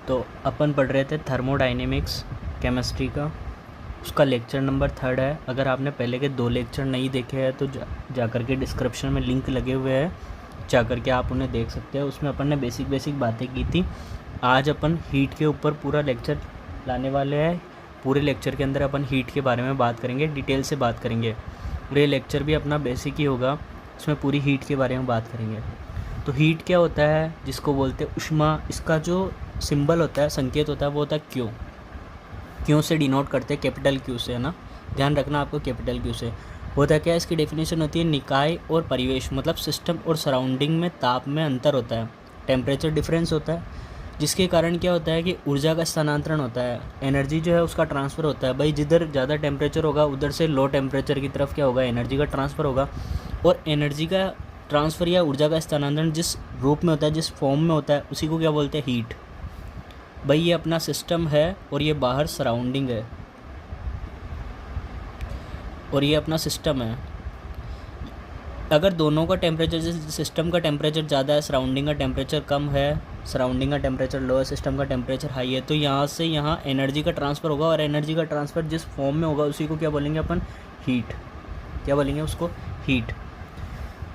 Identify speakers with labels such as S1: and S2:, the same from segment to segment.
S1: तो अपन पढ़ रहे थे थर्मोडायनेमिक्स केमिस्ट्री का, उसका लेक्चर नंबर 3 है। अगर आपने पहले के 2 लेक्चर नहीं देखे हैं तो जा कर के डिस्क्रिप्शन में लिंक लगे हुए हैं, जा कर के आप उन्हें देख सकते हैं। उसमें अपन ने बेसिक बातें की थी। आज अपन हीट के ऊपर पूरा लेक्चर लाने वाले हैं। पूरे लेक्चर के अंदर अपन हीट के बारे में बात करेंगे, डिटेल से बात करेंगे। और ये लेक्चर भी अपना बेसिक ही होगा, इसमें पूरी हीट के बारे में बात करेंगे। तो हीट क्या होता है, जिसको बोलते हैं उष्मा। इसका जो सिंबल होता है, संकेत होता है, वो होता है क्यू। क्यू से डिनोट करते हैं, कैपिटल क्यू से, है ना, ध्यान रखना आपको, कैपिटल क्यू से। होता क्या है, इसकी डेफिनेशन होती है निकाय और परिवेश, मतलब सिस्टम और सराउंडिंग में ताप में अंतर होता है, टेम्परेचर डिफरेंस होता है, जिसके कारण क्या होता है कि ऊर्जा का स्थानांतरण होता है, एनर्जी जो है उसका ट्रांसफ़र होता है। भाई जिधर ज़्यादा टेम्परेचर होगा उधर से लो टेम्परेचर की तरफ क्या होगा, एनर्जी का ट्रांसफ़र होगा। और एनर्जी का ट्रांसफ़र या ऊर्जा का स्थानांतरण जिस रूप में होता है, जिस फॉर्म में होता है, उसी को क्या बोलते हैं, हीट। भाई ये अपना सिस्टम है और ये बाहर सराउंडिंग है, और ये अपना सिस्टम है। अगर दोनों का टेम्परेचर, जैसे सिस्टम का टेम्परेचर ज़्यादा है, सराउंडिंग का टेम्परेचर कम है, सराउंडिंग का टेम्परेचर लो है, सिस्टम का टेम्परेचर हाई है, तो यहाँ से यहाँ एनर्जी का ट्रांसफ़र होगा, और एनर्जी का ट्रांसफ़र जिस फॉर्म में होगा उसी को क्या बोलेंगे अपन, हीट। क्या बोलेंगे उसको, हीट।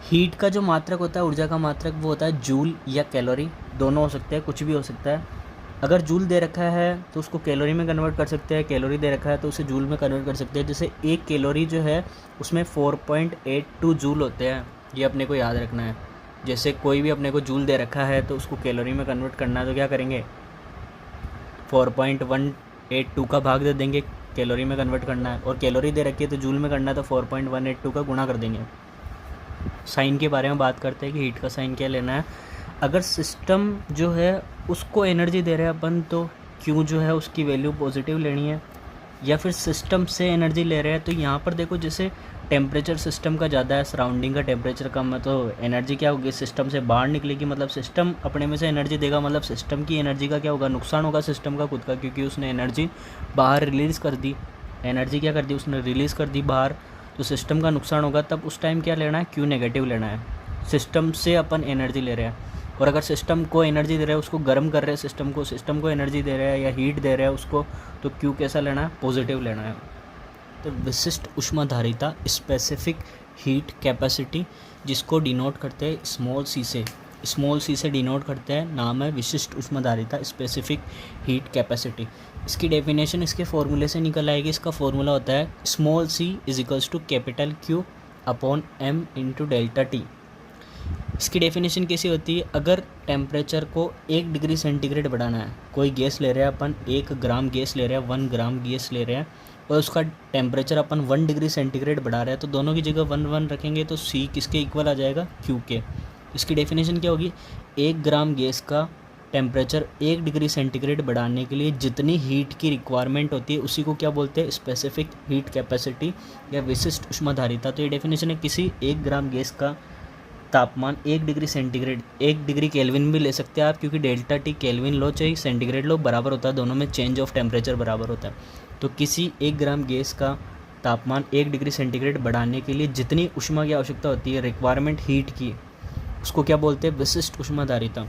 S1: हीट का जो मात्रक होता है, ऊर्जा का मात्रक, वो होता है जूल या कैलोरी, दोनों हो सकते हैं, कुछ भी हो सकता है। अगर जूल दे रखा है तो उसको कैलोरी में कन्वर्ट कर सकते हैं, कैलोरी दे रखा है तो उसे जूल में कन्वर्ट कर सकते हैं। जैसे एक कैलोरी जो है उसमें 4.82 जूल होते हैं, ये अपने को याद रखना है। जैसे कोई भी अपने को जूल दे रखा है तो उसको कैलोरी में कन्वर्ट करना है, तो क्या करेंगे, 4.182 का भाग दे देंगे, कैलोरी में कन्वर्ट करना है। और कैलोरी दे रखी है तो जूल में करना है, तो 4.182 का गुणा कर देंगे। साइन के बारे में बात करते हैं कि हीट का साइन क्या लेना है। अगर सिस्टम जो है उसको एनर्जी दे रहे हैं अपन, तो क्यू जो है उसकी वैल्यू पॉजिटिव लेनी है। या फिर सिस्टम से एनर्जी ले रहे हैं, तो यहाँ पर देखो, जैसे टेम्परेचर सिस्टम का ज़्यादा है, सराउंडिंग का टेम्परेचर कम है, तो एनर्जी क्या होगी, सिस्टम से बाहर निकलेगी। मतलब सिस्टम अपने में से एनर्जी देगा, मतलब सिस्टम की एनर्जी का क्या होगा, नुकसान होगा सिस्टम का खुद का, क्योंकि उसने एनर्जी बाहर रिलीज़ कर दी। एनर्जी क्या कर दी, उसने रिलीज़ कर दी बाहर, तो सिस्टम का नुकसान होगा। तब उस टाइम क्या लेना है, क्यू नेगेटिव लेना है। सिस्टम से अपन एनर्जी ले रहे हैं, और अगर सिस्टम को एनर्जी दे रहे हैं, उसको गर्म कर रहे हैं, सिस्टम को एनर्जी दे रहे हैं या हीट दे रहे हैं उसको, तो क्यू कैसा लेना है, पॉजिटिव लेना है। तो विशिष्ट ऊष्माधारिता, स्पेसिफिक हीट कैपेसिटी, जिसको डिनोट करते हैं स्मॉल सी से डिनोट करते हैं, नाम है विशिष्ट ऊष्माधारिता, स्पेसिफिक हीट कैपेसिटी। इसकी डेफिनेशन इसके फॉर्मूले से निकल आएगी। इसका फॉर्मूला होता है small c is equals to capital q upon m into delta t. इसकी डेफिनेशन कैसी होती है, अगर टेम्परेचर को 1 डिग्री सेंटीग्रेड बढ़ाना है, कोई गैस ले रहे हैं अपन, 1 ग्राम गैस ले रहे हैं, 1 ग्राम गैस ले रहे हैं, और उसका टेम्परेचर अपन 1 डिग्री सेंटीग्रेड बढ़ा रहे हैं, तो दोनों की जगह 1 रखेंगे, तो सी किसके इक्वल आ जाएगा, क्यू के। इसकी डेफिनेशन क्या होगी, 1 ग्राम गैस का टेम्परेचर 1 डिग्री सेंटीग्रेड बढ़ाने के लिए जितनी हीट की रिक्वायरमेंट होती है, उसी को क्या बोलते हैं, स्पेसिफिक हीट कैपेसिटी या विशिष्ट ऊष्माधारिता। तो ये डेफिनेशन है किसी 1 ग्राम गैस का तापमान 1 डिग्री सेंटीग्रेड, 1 डिग्री केल्विन भी ले सकते हैं आप, क्योंकि डेल्टा टी केल्विन लो चाहे सेंटीग्रेड लो बराबर होता है, दोनों में चेंज ऑफ टेम्परेचर बराबर होता है। तो किसी 1 ग्राम गैस का तापमान 1 डिग्री सेंटीग्रेड बढ़ाने के लिए जितनी ऊष्मा की आवश्यकता होती है, रिक्वायरमेंट हीट की, उसको क्या बोलते हैं, विशिष्ट ऊष्माधारिता।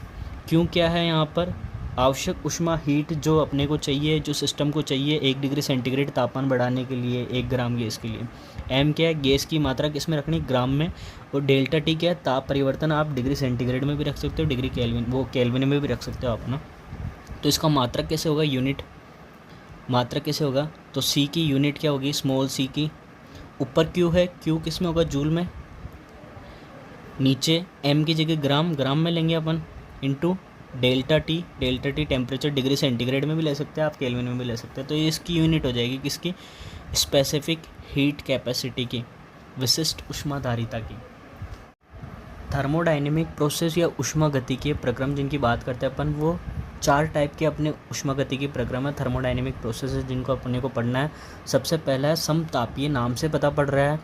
S1: क्यों क्या है यहाँ पर, आवश्यक ऊष्मा हीट जो अपने को चाहिए, जो सिस्टम को चाहिए 1 डिग्री सेंटीग्रेड तापमान बढ़ाने के लिए 1 ग्राम गैस के लिए। एम क्या है, गैस की मात्रा किस में रखनी, ग्राम में, और डेल्टा टी क्या है, ताप परिवर्तन, आप डिग्री सेंटीग्रेड में भी रख सकते हो, डिग्री केल्विन, वो केल्विन में भी रख सकते हो आप ना। तो इसका मात्रक कैसे होगा, यूनिट मात्रक कैसे होगा, तो सी की यूनिट क्या होगी, स्मॉल सी की, ऊपर क्यू है, क्यू किस में होगा, जूल में, नीचे एम की जगह ग्राम में लेंगे अपन, into delta T temperature degree centigrade में भी ले सकते हैं आप, केल्विन में भी ले सकते हैं। तो ये इसकी यूनिट हो जाएगी किसकी, स्पेसिफिक हीट कैपेसिटी की, विशिष्ट ऊष्माधारिता की। थर्मोडायनेमिक प्रोसेस या ऊष्मागतिकीय प्रक्रम जिनकी बात करते हैं अपन, वो 4 टाइप के अपने ऊष्मागतिकीय प्रक्रम है, थर्मोडायनेमिक प्रोसेस जिनको अपने को पढ़ना है। सबसे पहला है समतापीय, नाम से पता पड़ रहा है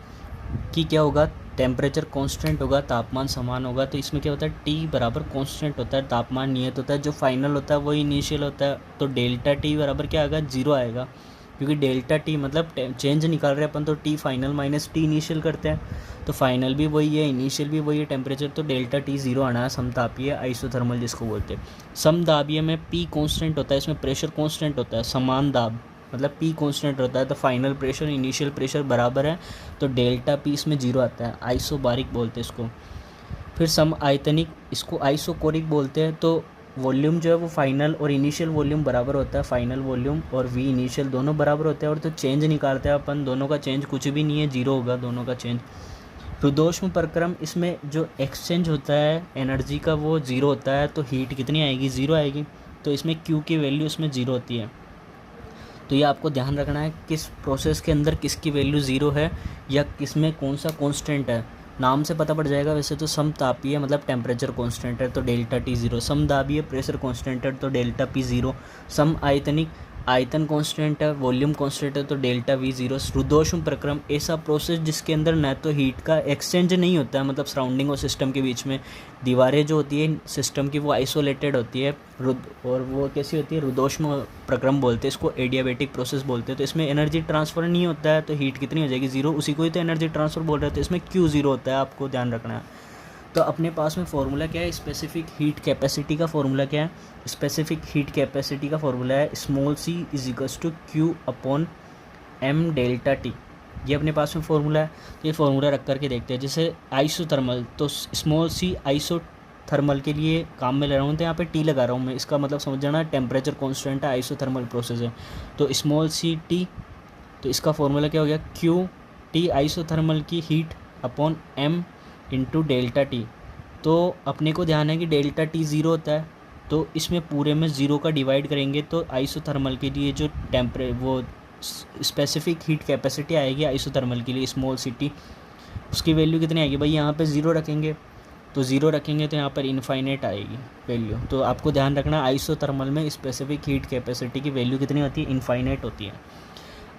S1: कि क्या होगा, टेम्परेचर कांस्टेंट होगा, तापमान समान होगा। तो इसमें क्या होता है, टी बराबर कांस्टेंट होता है, तापमान नियत होता है, जो फाइनल होता है वही इनिशियल होता है। तो डेल्टा टी बराबर क्या आएगा, 0 आएगा। क्योंकि डेल्टा टी मतलब चेंज निकाल रहे हैं अपन, तो T final minus T initial करते हैं, तो फाइनल भी वही है, इनिशियल भी वही है टेम्परेचर, तो डेल्टा टी ज़ीरो आना है। समतापीय आइसोथर्मल जिसको बोलते हैं। समदाबीय में पी कांस्टेंट होता है, इसमें प्रेशर कांस्टेंट होता है। समान दाब मतलब पी कांस्टेंट होता है, तो फाइनल प्रेशर इनिशियल प्रेशर बराबर है, तो डेल्टा पी इसमें जीरो आता है। आइसोबारिक बोलते हैं इसको। फिर सम आयतनिक, इसको आइसोकोरिक बोलते हैं। तो वॉल्यूम जो है वो फाइनल और इनिशियल वॉल्यूम बराबर होता है, फाइनल वॉल्यूम और वी इनिशियल दोनों बराबर होते हैं। और तो चेंज निकालते हैं अपन, दोनों का चेंज कुछ भी नहीं है, जीरो होगा दोनों का चेंज। रुद्धोष्म प्रक्रम, इसमें जो एक्सचेंज होता है एनर्जी का वो ज़ीरो होता है, तो हीट कितनी आएगी, ज़ीरो आएगी। तो इसमें क्यू की वैल्यू इसमें ज़ीरो होती है। तो ये आपको ध्यान रखना है किस प्रोसेस के अंदर किसकी वैल्यू ज़ीरो है या किस में कौन सा कांस्टेंट है, नाम से पता पड़ जाएगा। वैसे तो समतापीय मतलब टेम्परेचर कांस्टेंट है, तो डेल्टा टी ज़ीरो। समदाबीय प्रेशर कांस्टेंट है, तो डेल्टा पी ज़ीरो। सम आयतनिक आयतन कांस्टेंट है, वॉल्यूम कांस्टेंट है, तो डेल्टा वी ज़ीरो। रुद्धोष्म प्रक्रम ऐसा प्रोसेस जिसके अंदर न तो हीट का एक्सचेंज नहीं होता है, मतलब सराउंडिंग और सिस्टम के बीच में दीवारें जो होती है सिस्टम की वो आइसोलेटेड होती है, और वो कैसी होती है, रुद्धोष्म प्रक्रम बोलते हैं इसको, एडियाबेटिक प्रोसेस बोलते हैं। तो इसमें एनर्जी ट्रांसफ़र नहीं होता है, तो हीट कितनी हो जाएगी, ज़ीरो। उसी को ही तो एनर्जी ट्रांसफ़र बोल रहे थे, इसमें क्यू ज़ीरो होता है, आपको ध्यान रखना है। तो अपने पास में फार्मूला क्या है, स्पेसिफिक हीट कैपेसिटी का फार्मूला क्या है, स्पेसिफिक हीट कैपेसिटी का फार्मूला है small c is equals to Q upon m delta t. ये अपने पास में फार्मूला है। तो ये फार्मूला रख करके देखते हैं। जैसे आइसोथर्मल, तो स्मॉल सी आइसोथर्मल के लिए काम में ले रहा हूँ, तो यहाँ पे टी लगा रहा हूँ मैं, इसका मतलब समझ जाना टेम्परेचर कॉन्स्टेंट है, आइसोथर्मल प्रोसेस है। तो स्मॉल सी टी, तो इसका फार्मूला क्या हो गया, क्यू टी आइसोथर्मल की heat upon m into delta t. तो अपने को ध्यान है कि डेल्टा टी ज़ीरो होता है, तो इसमें पूरे में ज़ीरो का डिवाइड करेंगे, तो आइसोथर्मल के लिए जो वो स्पेसिफिक हीट कैपेसिटी आएगी आइसोथर्मल के लिए स्मॉल सी टी, उसकी वैल्यू कितनी आएगी भाई, यहाँ पे ज़ीरो रखेंगे, तो ज़ीरो रखेंगे तो यहाँ पर इनफाइनाइट आएगी वैल्यू। तो आपको ध्यान रखना आइसोथर्मल में स्पेसिफिक हीट कैपेसिटी की वैल्यू कितनी होती है, इनफाइनाइट होती है।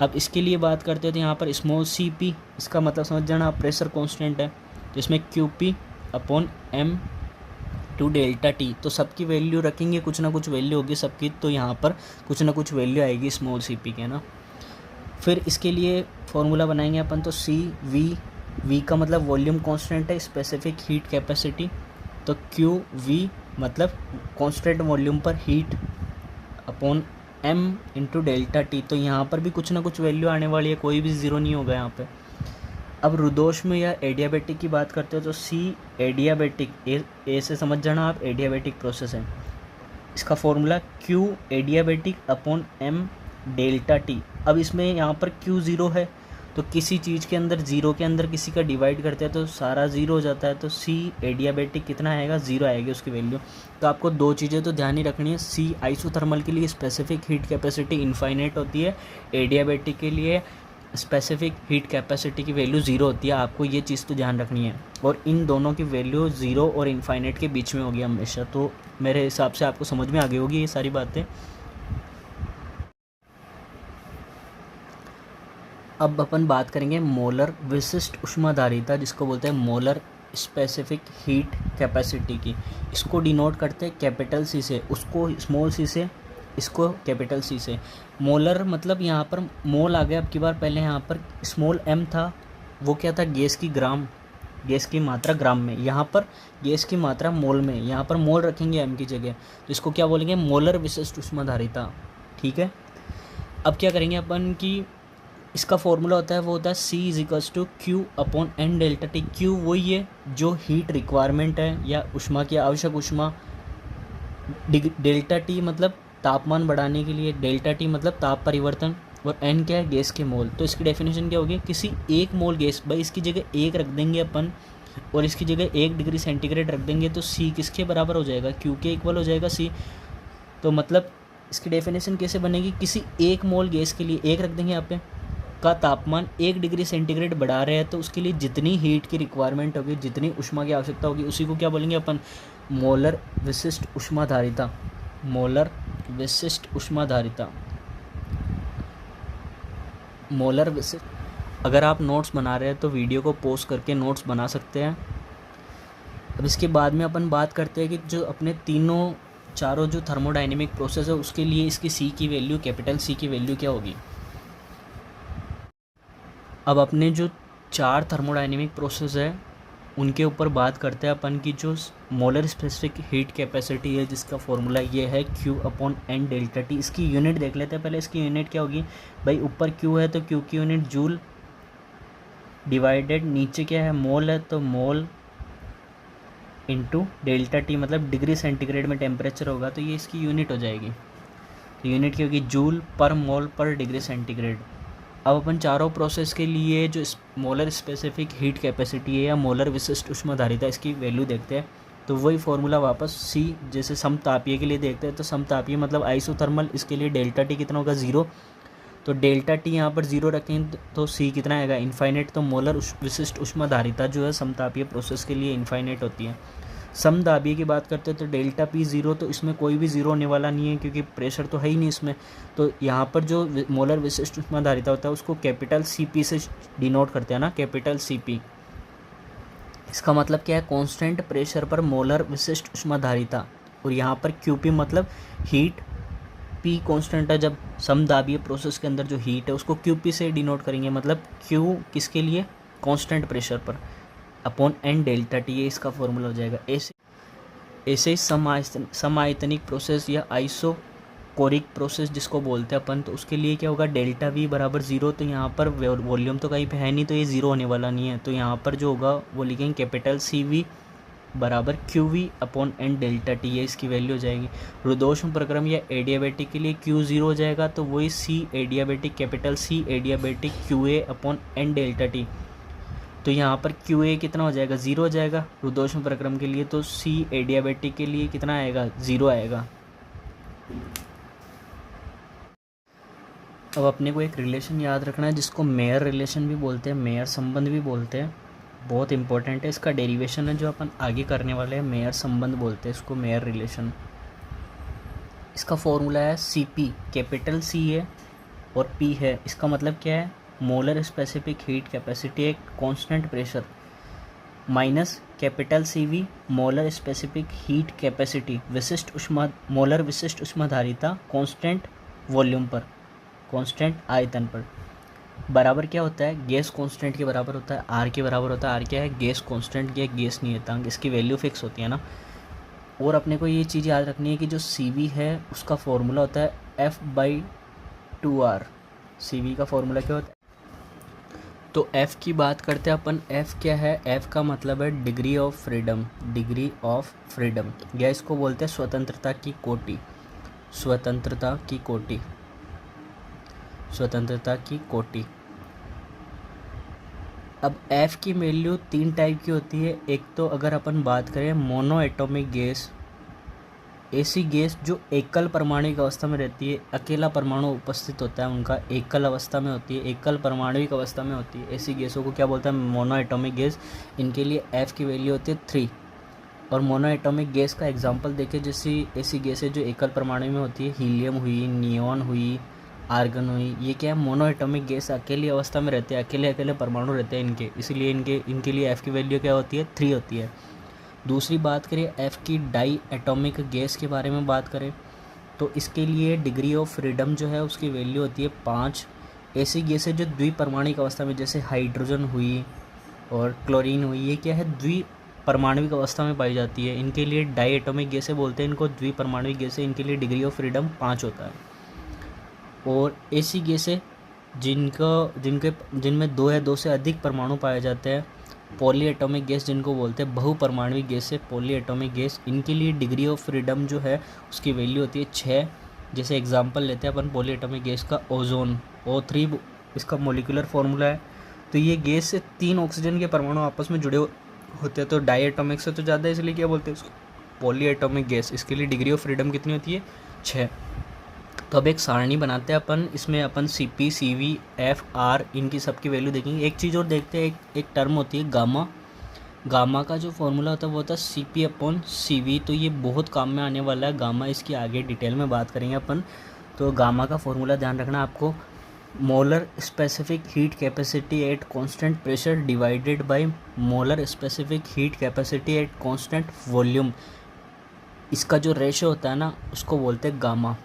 S1: अब इसके लिए बात करते हैं, तो यहाँ पर स्मॉल सी पी, इसका मतलब समझ जाना प्रेशर कॉन्स्टेंट है, तो इसमें q p upon m to delta t. तो सबकी वैल्यू रखेंगे, कुछ ना कुछ वैल्यू होगी सबकी, तो यहाँ पर कुछ ना कुछ वैल्यू आएगी स्मॉल सी पी के ना। फिर इसके लिए फॉर्मूला बनाएंगे अपन, तो सी वी का मतलब वॉल्यूम कांस्टेंट है, स्पेसिफिक हीट कैपेसिटी, तो क्यू वी मतलब कांस्टेंट वॉल्यूम पर heat upon m into delta t. तो यहाँ पर भी कुछ ना कुछ वैल्यू आने वाली है, कोई भी ज़ीरो नहीं होगा यहाँ पे। अब रुद्धोष्म या एडियाबेटिक की बात करते हो, तो सी एडियाबेटिक, ए से समझ जाना आप, एडियाबेटिक प्रोसेस है। इसका formula q adiabatic upon m delta t. अब इसमें यहाँ पर क्यू ज़ीरो है, तो किसी चीज़ के अंदर ज़ीरो के अंदर किसी का डिवाइड करते हैं तो सारा ज़ीरो हो जाता है, तो सी एडियाबेटिक कितना आएगा, ज़ीरो आएगी उसकी वैल्यू। तो आपको दो चीज़ें तो ध्यान ही रखनी है, सी आइसोथर्मल के लिए स्पेसिफिक हीट कैपेसिटी इनफाइनाइट होती है, एडियाबेटिक के लिए स्पेसिफिक हीट कैपेसिटी की वैल्यू ज़ीरो होती है। आपको ये चीज़ तो ध्यान रखनी है, और इन दोनों की वैल्यू ज़ीरो और इनफाइनाइट के बीच में होगी हमेशा। तो मेरे हिसाब से आपको समझ में आ गई होगी ये सारी बातें। अब अपन बात करेंगे मोलर विशिष्ट ऊष्माधारिता, जिसको बोलते हैं मोलर स्पेसिफिक हीट कैपेसिटी की। इसको डिनोट करते हैं कैपिटल सी से, उसको स्मॉल सी से, इसको कैपिटल सी से। मोलर मतलब यहाँ पर मोल आ गया अब की बार, पहले यहाँ पर स्मॉल एम था, वो क्या था, गैस की ग्राम, गैस की मात्रा ग्राम में, यहाँ पर गैस की मात्रा मोल में, यहाँ पर मोल रखेंगे एम की जगह, तो इसको क्या बोलेंगे, मोलर विशिष्ट ऊष्माधारिता। ठीक है। अब क्या करेंगे अपन की इसका फॉर्मूला होता है, वो होता है C is equals to Q upon N delta T. Q वही है जो हीट रिक्वायरमेंट है या ऊष्मा की आवश्यक ऊष्मा, डेल्टा टी मतलब तापमान बढ़ाने के लिए, डेल्टा टी मतलब ताप परिवर्तन, और एन क्या है, गैस के मोल। तो इसकी डेफिनेशन क्या होगी, किसी एक मोल गैस, भाई इसकी जगह एक रख देंगे अपन और इसकी जगह 1 डिग्री सेंटीग्रेड रख देंगे, तो सी किसके बराबर हो जाएगा, क्यू के इक्वल हो जाएगा सी। तो मतलब इसकी डेफिनेशन कैसे बनेगी, किसी एक मोल गैस के लिए एक रख देंगे यहाँ पे, का तापमान 1 डिग्री सेंटीग्रेड बढ़ा रहे हैं, तो उसके लिए जितनी हीट की रिक्वायरमेंट होगी, जितनी ऊष्मा की आवश्यकता होगी, उसी को क्या बोलेंगे अपन, मोलर विशिष्ट ऊष्माधारिता। मोलर विशिष्ट ऊष्माधारिता, मोलर विशिष्ट। अगर आप नोट्स बना रहे हैं तो वीडियो को पॉज करके नोट्स बना सकते हैं। अब इसके बाद में अपन बात करते हैं कि जो अपने चारों जो थर्मोडाइनेमिक प्रोसेस है उसके लिए इसकी सी की वैल्यू, कैपिटल सी की वैल्यू क्या होगी। अब अपने जो 4 थर्मोडाइनमिक प्रोसेस है उनके ऊपर बात करते हैं अपन की जो मोलर स्पेसिफिक हीट कैपेसिटी है, जिसका फॉर्मूला ये है Q/N डेल्टा टी। इसकी यूनिट देख लेते हैं पहले। इसकी यूनिट क्या होगी भाई, ऊपर Q है तो Q की यूनिट जूल डिवाइडेड, नीचे क्या है मोल है तो मोल इंटू डेल्टा टी, मतलब डिग्री सेंटीग्रेड में टेम्परेचर होगा तो ये इसकी यूनिट हो जाएगी। तो यूनिट क्या होगी, जूल पर मोल पर डिग्री सेंटीग्रेड। अब अपन चारों प्रोसेस के लिए जो मोलर स्पेसिफिक हीट कैपेसिटी है या मोलर विशिष्ट ऊष्माधारिता, इसकी वैल्यू देखते हैं। तो वही फॉर्मूला वापस C, जैसे समतापीय के लिए देखते हैं तो समतापीय मतलब आइसोथर्मल, इसके लिए डेल्टा टी कितना होगा 0। तो डेल्टा टी यहाँ पर 0 रखें तो C कितना आएगा इनफाइनाइट। तो मोलर विशिष्ट ऊष्माधारिता जो है समतापीय प्रोसेस के लिए इनफाइनाइट होती है। समदाबीय की बात करते हैं तो डेल्टा पी 0, तो इसमें कोई भी 0 होने वाला नहीं है क्योंकि प्रेशर तो है ही नहीं इसमें। तो यहाँ पर जो मोलर विशिष्ट ऊष्माधारिता होता है उसको कैपिटल CP से डिनोट करते हैं ना, कैपिटल CP। इसका मतलब क्या है, कांस्टेंट प्रेशर पर मोलर विशिष्ट ऊष्माधारिता। और यहाँ पर QP मतलब हीट, P कांस्टेंट है। जब समदाबीय प्रोसेस के अंदर जो हीट है उसको QP से डिनोट करेंगे, मतलब Q किसके लिए, कांस्टेंट प्रेशर पर, अपॉन N डेल्टा टी, ये इसका फॉर्मूला हो जाएगा। ऐसे ही समायतनिक प्रोसेस या आइसोकोरिक प्रोसेस जिसको बोलते हैं अपन, तो उसके लिए क्या होगा, डेल्टा V बराबर 0। तो यहाँ पर वॉल्यूम तो कहीं पे है नहीं तो ये 0 होने वाला नहीं है। तो यहाँ पर जो होगा वो लिखेंगे कैपिटल CV बराबर QV upon N delta t, ये इसकी वैल्यू हो जाएगी। रुद्धोष्म प्रक्रम या एडियाबेटिक के लिए Q 0 हो जाएगा, तो वही C adiabatic, capital C adiabatic QA upon N delta t. तो यहाँ पर QA कितना हो जाएगा, 0 हो जाएगा रुद्धोष्म प्रक्रम के लिए। तो C एडियाबेटिक के लिए कितना आएगा, 0 आएगा। अब अपने को एक रिलेशन याद रखना है जिसको मेयर रिलेशन भी बोलते हैं, मेयर संबंध भी बोलते हैं। बहुत इंपॉर्टेंट है, इसका डेरिवेशन है जो अपन आगे करने वाले हैं, मेयर संबंध बोलते हैं इसको, मेयर रिलेशन। इसका फॉर्मूला है CP, कैपिटल C है और P है। इसका मतलब क्या है, मोलर स्पेसिफिक हीट कैपेसिटी एक constant pressure minus capital CV molar specific heat capacity molar विशिष्ट ऊष्माधारिता कांस्टेंट वॉल्यूम पर, कांस्टेंट आयतन पर, बराबर क्या होता है, गैस कांस्टेंट के बराबर होता है, R के बराबर होता है। R क्या है, गैस कांस्टेंट, या गैस नियतांक, इसकी वैल्यू फिक्स होती है ना। और अपने को ये चीज़ याद रखनी है कि जो CV है उसका फॉर्मूला होता है F/2R। CV का फॉर्मूला क्या होता है, तो F की बात करते हैं अपन। F क्या है, F का मतलब है degree of freedom, degree of freedom, या इसको बोलते हैं स्वतंत्रता की कोटि, स्वतंत्रता की कोटि, स्वतंत्रता की कोटि। अब F की वैल्यू 3 टाइप की होती है। एक तो अगर अपन बात करें मोनो एटॉमिक गैस, ऐसी गैस जो एकल परमाणुविक अवस्था में रहती है, अकेला परमाणु उपस्थित होता है उनका, एकल अवस्था में होती है, एकल परमाणुविक अवस्था में होती है, ऐसी गैसों को क्या बोलते हैं, मोनो एटॉमिक गैस। इनके लिए F की वैल्यू होती है 3। और मोनो एटॉमिक गैस का एग्जांपल देखें, जैसे ऐसी गैसें जो एकल परमाणु में होती है, हीलियम हुई, नियॉन हुई, आर्गन हुई, ये क्या है, मोनो एटॉमिक गैस, अकेली अवस्था में रहते हैं, अकेले अकेले परमाणु रहते हैं इनके, इसलिए इनके लिए F की वैल्यू क्या होती है, 3 होती है। दूसरी बात करें F की डाई एटॉमिक गैस के बारे में बात करें तो इसके लिए डिग्री ऑफ फ्रीडम जो है उसकी वैल्यू होती है 5। ऐसी गैसें जो द्विपरमाणुक अवस्था में, जैसे हाइड्रोजन हुई और क्लोरीन हुई, ये क्या है, द्विपरमाणुक अवस्था में पाई जाती है, इनके लिए डाई एटॉमिक गैसें बोलते हैं इनको, द्विपरमाणुक गैसें, इनके लिए डिग्री ऑफ फ्रीडम 5 होता है। और ऐसी गैसें जिनमें 2 या 2 से अधिक परमाणु पाए जाते हैं, पॉली एटॉमिक गैस जिनको बोलते हैं, बहुपरमाणुविक गैस है पॉली एटॉमिक गैस, इनके लिए डिग्री ऑफ फ्रीडम जो है उसकी वैल्यू होती है 6। जैसे एग्जांपल लेते हैं अपन पॉली एटॉमिक गैस का, ओजोन, O3 इसका मोलिकुलर फॉर्मूला है। तो ये गैस से 3 ऑक्सीजन के परमाणु आपस में जुड़े होते हैं, तो डाई एटॉमिक से तो ज़्यादा है, इसलिए क्या बोलते हैं उसको, पॉली एटॉमिक गैस। इसके लिए डिग्री ऑफ फ्रीडम कितनी होती है, 6। तो अब एक सारणी बनाते हैं अपन, इसमें अपन CP, CV, F, R इनकी सबकी वैल्यू देखेंगे। एक चीज़ और देखते हैं, एक टर्म होती है गामा। गामा का जो फॉर्मूला होता है वो होता है CP/CV। तो ये बहुत काम में आने वाला है गामा, इसकी आगे डिटेल में बात करेंगे अपन। तो गामा का फॉर्मूला ध्यान रखना आपको, molar specific heat capacity at constant pressure divided by molar specific heat capacity at constant volume. इसका जो रेशो होता है ना उसको बोलते हैं गामा।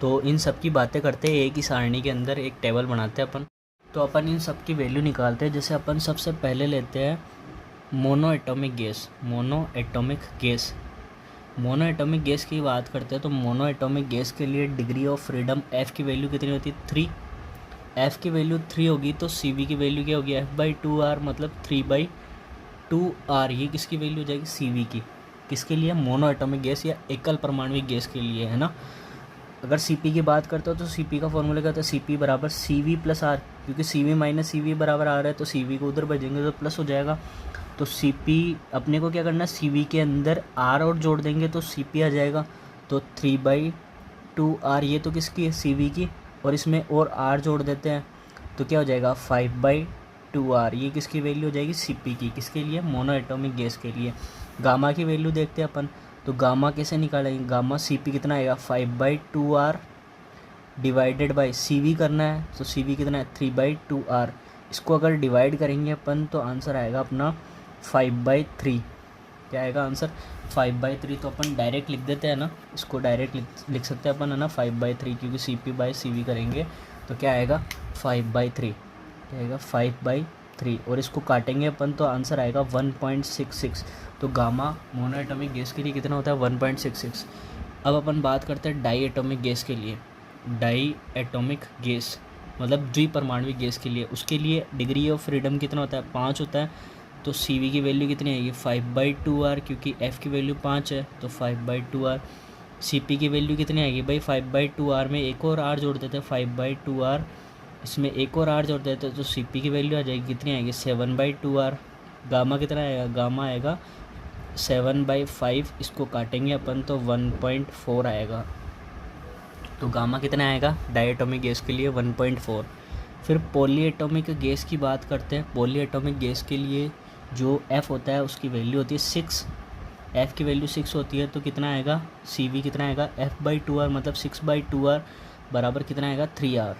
S1: तो इन सब की बातें करते हैं एक ही सारणी के अंदर, एक टेबल बनाते हैं अपन। तो अपन इन सब की वैल्यू निकालते हैं। जैसे अपन सबसे पहले लेते हैं mono atomic gas. Mono atomic gas की बात करते हैं तो मोनो एटॉमिक गैस के लिए डिग्री ऑफ फ्रीडम एफ़ की वैल्यू कितनी होती है? 3। एफ़ की वैल्यू 3 होगी तो सी वी की वैल्यू क्या होगी? F/2R मतलब 3/2R। ये किसकी वैल्यू हो जाएगी? सी वी की। किसके लिए? मोनो एटॉमिक गैस या एकल परमाणविक गैस के लिए, है ना। अगर सी पी की बात करते हो तो सी पी का फॉर्मूला क्या होता है? सी पी बराबर सी वी प्लस आर, क्योंकि सी वी माइनस सी वी बराबर आर है तो सी वी को उधर भेजेंगे तो प्लस हो जाएगा। तो सी पी अपने को क्या करना है? सी वी के अंदर आर और जोड़ देंगे तो सी पी आ जाएगा। तो 3/2R ये तो किसकी है? सी वी की। और इसमें और आर जोड़ देते हैं तो क्या हो जाएगा? 5/2R। ये किसकी वैल्यू हो जाएगी? सी पी की। किसके लिए? मोनो एटॉमिक गैस के लिए। गामा की वैल्यू देखते हैं अपन, तो गामा कैसे निकालेंगे? गामा सी पी कितना आएगा? 5/2R divided by c we करना है तो सी वी कितना है? 3/2R। इसको अगर डिवाइड करेंगे अपन तो आंसर आएगा अपना 5/3। क्या आएगा आंसर? 5/3। तो अपन डायरेक्ट लिख देते हैं ना, इसको डायरेक्ट लिख सकते हैं अपन, है ना, 5/3, क्योंकि c p by c v करेंगे तो क्या आएगा? 5/3। क्या आएगा? 5/3। और इसको काटेंगे अपन तो आंसर आएगा 1.66। तो गामा मोनो एटॉमिक गैस के लिए कितना होता है? 1.66। अब अपन बात करते हैं डाई एटॉमिक गैस के लिए। डाई एटॉमिक गैस मतलब द्विपरमाणविक गैस के लिए, उसके लिए डिग्री ऑफ फ्रीडम कितना होता है? 5 होता है। तो सी वी की वैल्यू कितनी आएगी? 5/2R, क्योंकि एफ़ की वैल्यू 5 है तो 5/2R। सी पी की वैल्यू कितनी आएगी भाई? 5/2R में एक और आर जोड़ देते हैं, 5/2R। इसमें एक और आर जोड़ देते हैं तो सी पी की वैल्यू आ जाएगी कितनी आएगी? 7/2R। गामा कितना आएगा? गामा आएगा 7/5। इसको काटेंगे अपन तो 1.4 आएगा। तो गामा कितना आएगा डाई एटॉमिक गैस के लिए? 1.4। फिर पॉली एटॉमिक गैस की बात करते हैं। पॉली एटॉमिक गैस के लिए जो F होता है उसकी वैल्यू होती है 6। F की वैल्यू 6 होती है तो कितना आएगा? सी वी कितना आएगा? F/2R मतलब 6/2R बराबर कितना आएगा? 3R।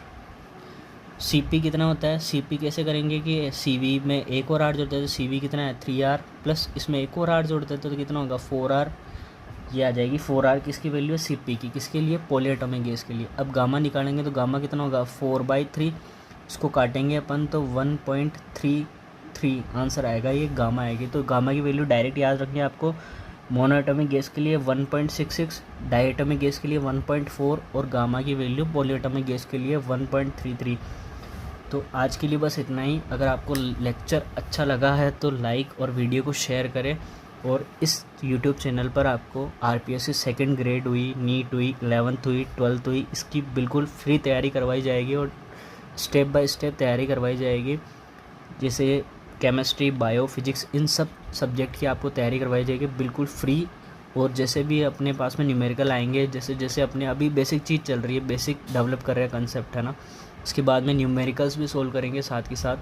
S1: सी पी कितना होता है? सी पी कैसे करेंगे कि सी वी में एक और आर जोड़ते हैं तो सी वी कितना है? 3R प्लस इसमें एक और आर जोड़ते हैं तो कितना होगा? 4R। ये आ जाएगी 4R। किसकी वैल्यू है? सी पी की। किसके लिए? पॉली एटॉमिक गैस के लिए। अब गामा निकालेंगे तो गामा कितना होगा? 4/3। इसको काटेंगे अपन तो 1.33 आंसर आएगा, ये गामा आएगी। तो गामा की वैल्यू डायरेक्ट याद रखनी है आपको। मोनो एटॉमिक गैस के लिए 1.66, डाई एटॉमिक गैस के लिए 1.4 और गामा की वैल्यू पॉली एटॉमिक गैस के लिए 1.33। तो आज के लिए बस इतना ही। अगर आपको लेक्चर अच्छा लगा है तो लाइक और वीडियो को शेयर करें। और इस यूट्यूब चैनल पर आपको आरपीएससी सेकंड ग्रेड हुई, नीट हुई, 11th हुई, 12th हुई, इसकी बिल्कुल फ्री तैयारी करवाई जाएगी और स्टेप बाय स्टेप तैयारी करवाई जाएगी। जैसे केमिस्ट्री, बायो, फिजिक्स, इन सब सब्जेक्ट की आपको तैयारी करवाई जाएगी बिल्कुल फ्री। और जैसे भी अपने पास में न्यूमेरिकल आएंगे, जैसे जैसे अपने अभी बेसिक चीज़ चल रही है, बेसिक डेवलप कर रहे हैं कंसेप्ट, है ना, इसके बाद में न्यूमेरिकल्स भी सोल्व करेंगे साथ के साथ।